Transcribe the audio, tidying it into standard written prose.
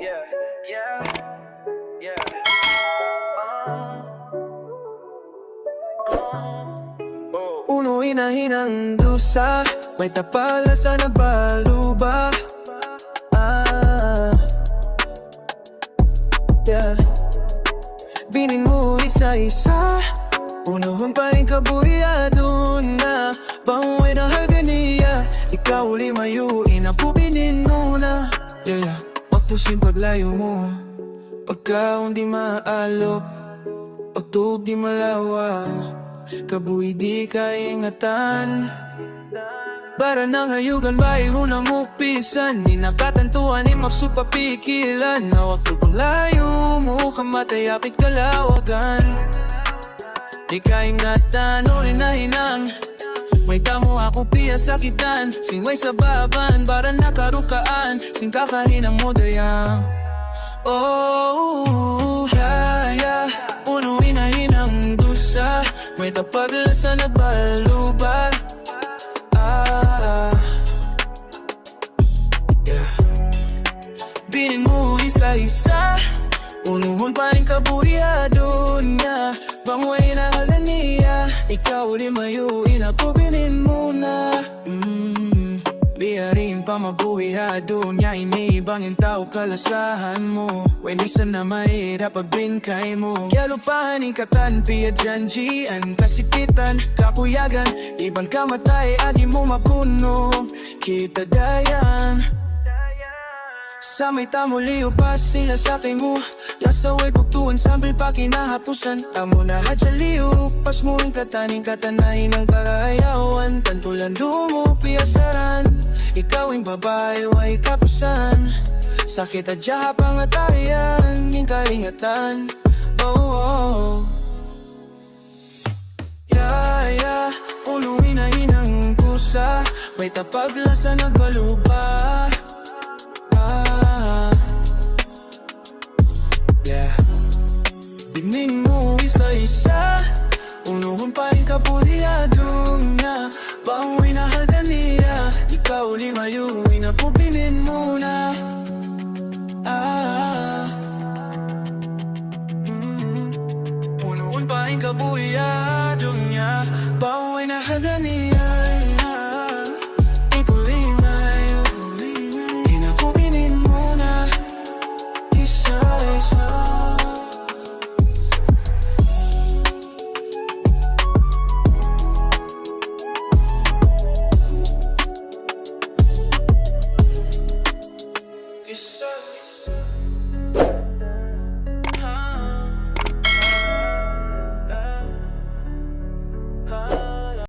Yeah, yeah, yeah. Uno hinahinang dusa, may tapala sa nagbaluba. Yeah. Binin mo isa-isa, unuhon pa rin kabuyado na bangoy na harganiya. Ikaw limayuin ang pubinin mo na. Yeah. Pagpusin paglayo mo, pagkaon di maalop, pagtug di malawa, kabuhi di kaingatan. Para nang hayugan bayo na mupisan, ni nakatantuan ni magsupapikilan. Nawag tulpang layo mo, kamatay apit kalawagan. Di kaingatan, uli na hinang, may tamo ako piya sakitan. Singway sa baban, para nakarukaan, sing kakahinang mo dayang. Oh, yeah, yeah. Uno hinahinang dusa, may tapagla sa nagbaluba. Yeah. Binin mo isa-isa, unuhon pa rin kabuyado niya. Bangoy na halaniya, ikaw limayuin ako binin mo na. Biyarin pa mabuhihado niya, inibangin tao kalasahan mo. Wenisan na mahirap pagbingkay mo. Kaya lupahan ingkatan, piya janjian, kasipitan, kakuyagan. Iban kamatay, adi mo mapuno, kita dayan. Sa may tamo liyo pa sila sa kay mo. Lasaway buktuan, sambil pa kinahapusan. Amo na hadyaliyo, pas mo ing kataning katanahin ng karayawan. Tantulan dumo, piyasaran, ikaw ang babae, way kapusan. Sakit at jaha pangatayan, yung kaingatan. Oh, oh. Yeah, yeah. Ulo hinahinang pusa, may tapagla sa nagbaluba. Yeah. Binin mo isa-isa, unuhon pa rin kapuliyado na bangoy na halganiya. Ikaw limayuin ako binin mo na. Unuhon pa rin kapuliyado niya, bangoy na halganiya. Yes, sir.